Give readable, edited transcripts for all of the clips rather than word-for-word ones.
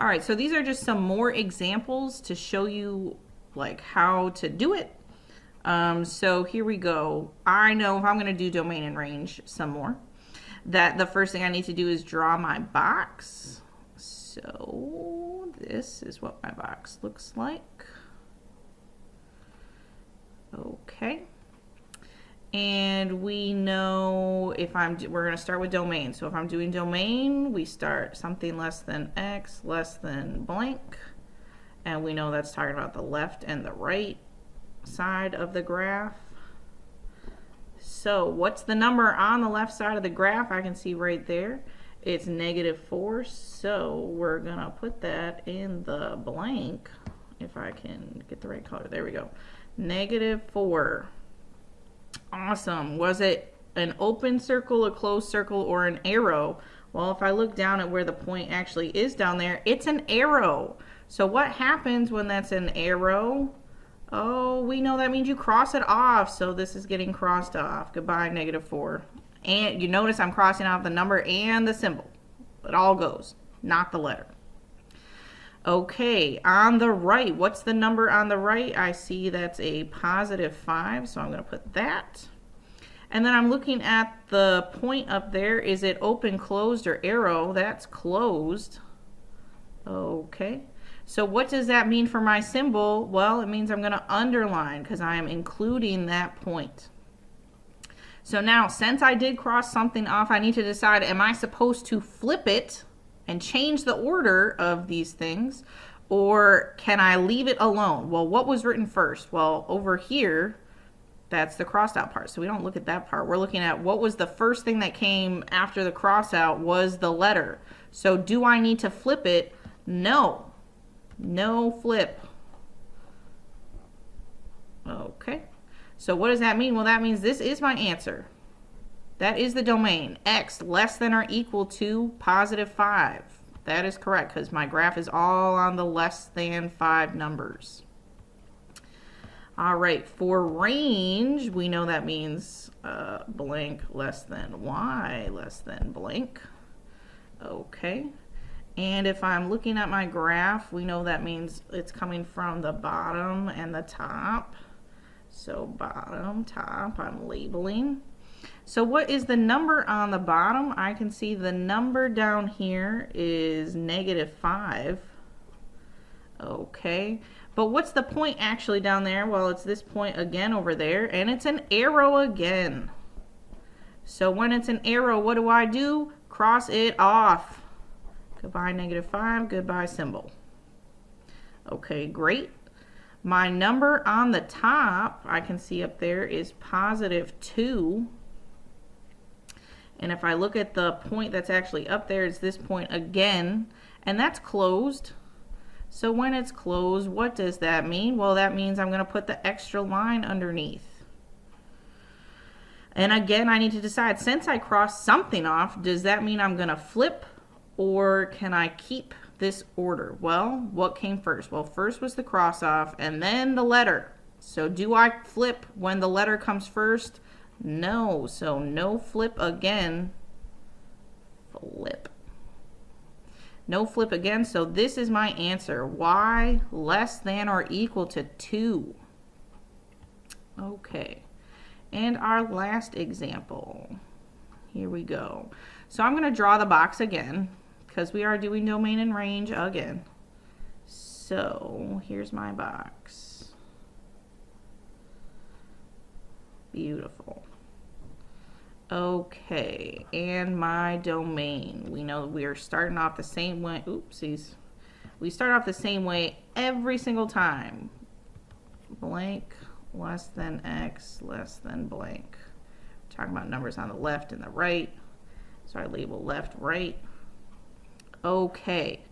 All right, so these are just some more examples to show you like how to do it. So here we go. I know if I'm going to do domain and range some more, that the first thing I need to do is draw my box. So this is what my box looks like. Okay. And we know if we're going to start with domain. So if I'm doing domain, we start something less than x less than blank. And we know that's talking about the left and the right side of the graph. So what's the number on the left side of the graph? I can see right there. It's -4. So we're going to put that in the blank. If I can get the right color. There we go. -4. Awesome. Was it an open circle, a closed circle, or an arrow? Well, if I look down at where the point actually is down there, it's an arrow. So what happens when that's an arrow? Oh, we know that means you cross it off. So this is getting crossed off. Goodbye, -4. And you notice I'm crossing off the number and the symbol. It all goes, not the letter. Okay, on the right, what's the number on the right? I see that's a +5, so I'm going to put that. And then I'm looking at the point up there. Is it open, closed, or arrow? That's closed. Okay, so what does that mean for my symbol? Well, it means I'm going to underline because I am including that point. So now, since I did cross something off, I need to decide, am I supposed to flip it and change the order of these things, or can I leave it alone? Well, what was written first? Well, over here, that's the crossed out part. So we don't look at that part. We're looking at what was the first thing that came after the cross out was the letter. So do I need to flip it? No. No flip. Okay. So what does that mean? Well, that means this is my answer. That is the domain. X less than or equal to +5. That is correct because my graph is all on the less than 5 numbers. All right, for range, we know that means blank less than y less than blank. Okay. And if I'm looking at my graph, we know that means it's coming from the bottom and the top. So bottom, top, I'm labeling. So what is the number on the bottom? I can see the number down here is -5. Okay, but what's the point actually down there? Well, it's this point again over there, and it's an arrow again. So when it's an arrow, what do? Cross it off. Goodbye -5, goodbye symbol. Okay, great. My number on the top, I can see up there, is +2. And if I look at the point that's actually up there, it's this point again, and that's closed. So when it's closed, what does that mean? Well, that means I'm going to put the extra line underneath. And again, I need to decide, since I crossed something off, does that mean I'm going to flip, or can I keep this order? Well, what came first? Well, first was the cross off and then the letter. So do I flip when the letter comes first? No. So no flip again. Flip. No flip again. So this is my answer. Y less than or equal to 2. Okay. And our last example. Here we go. So I'm going to draw the box again, because we are doing domain and range again. So here's my box. Beautiful. Okay, and my domain. We know we are starting off the same way. Oopsies. We start off the same way every single time. Blank less than x less than blank. We're talking about numbers on the left and the right. So I label left, right. Okay,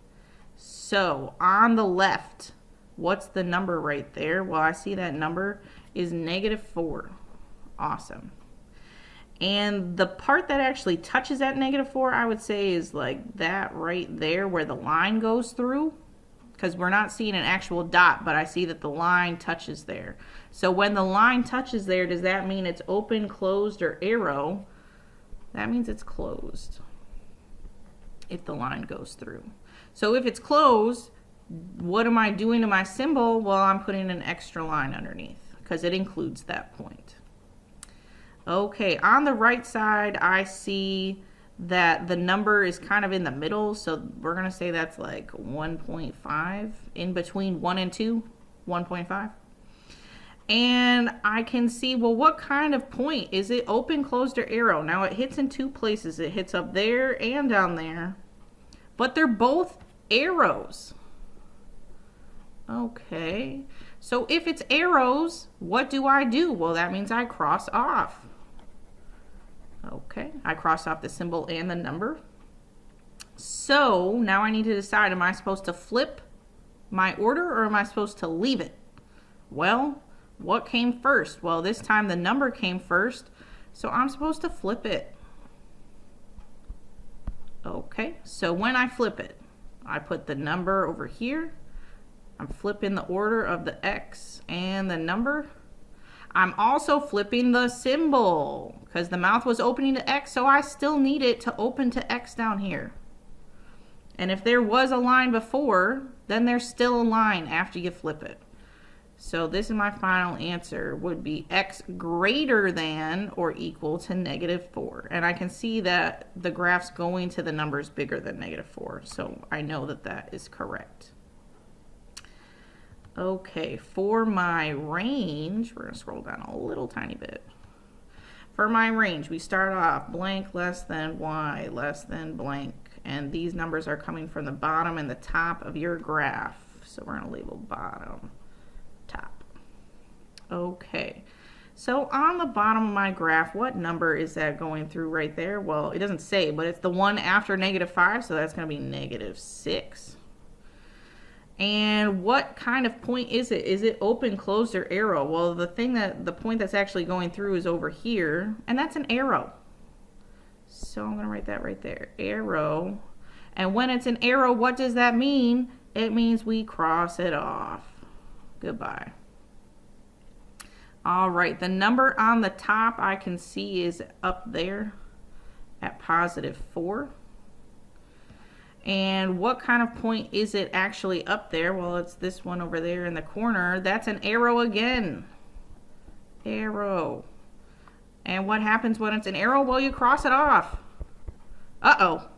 so on the left, what's the number right there? Well, I see that number is -4. Awesome. And the part that actually touches that -4, I would say, is like that right there where the line goes through, because we're not seeing an actual dot, but I see that the line touches there. So when the line touches there, does that mean it's open, closed, or arrow? That means it's closed if the line goes through. So if it's closed, what am I doing to my symbol? Well, I'm putting an extra line underneath because it includes that point. Okay, on the right side, I see that the number is kind of in the middle, so we're going to say that's like 1.5, in between 1 and 2, 1.5. And I can see, well, what kind of point? Is it open, closed, or arrow? Now, it hits in two places. It hits up there and down there, but they're both arrows. Okay, so if it's arrows, what do? Well, that means I cross off. Okay, I cross off the symbol and the number. So now I need to decide, am I supposed to flip my order or am I supposed to leave it? Well, what came first? Well, this time the number came first, so I'm supposed to flip it. Okay, so when I flip it, I put the number over here. I'm flipping the order of the X and the number. I'm also flipping the symbol because the mouth was opening to X, so I still need it to open to X down here. And if there was a line before, then there's still a line after you flip it. So this is my final answer, would be X greater than or equal to -4. And I can see that the graph's going to the numbers bigger than -4, so I know that that is correct. Okay, for my range, we're going to scroll down a little tiny bit. For my range, we start off blank less than y less than blank. And these numbers are coming from the bottom and the top of your graph. So we're going to label bottom, top. Okay, so on the bottom of my graph, what number is that going through right there? Well, it doesn't say, but it's the one after -5, so that's going to be -6. And what kind of point is it? Is it open, closed, or arrow? Well, the point that's actually going through is over here, and that's an arrow. So I'm going to write that right there, arrow. And when it's an arrow, what does that mean? It means we cross it off. Goodbye. All right, the number on the top I can see is up there at +4. And what kind of point is it actually up there? Well, it's this one over there in the corner. That's an arrow again. Arrow. And what happens when it's an arrow? Well, you cross it off. Uh-oh.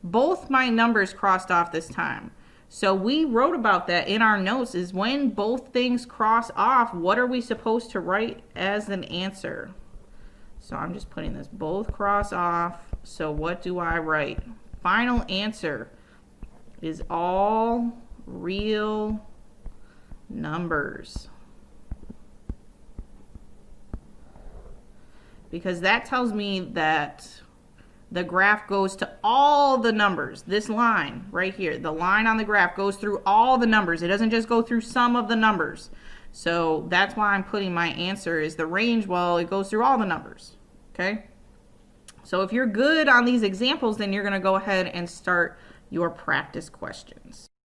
Both my numbers crossed off this time. So we wrote about that in our notes, is when both things cross off, what are we supposed to write as an answer? So I'm just putting this, both cross off. So what do I write? Final answer is all real numbers. Because that tells me that the graph goes to all the numbers. This line right here, the line on the graph goes through all the numbers. It doesn't just go through some of the numbers. So that's why I'm putting my answer is the range. Well, it goes through all the numbers. Okay. So if you're good on these examples, then you're going to go ahead and start your practice questions.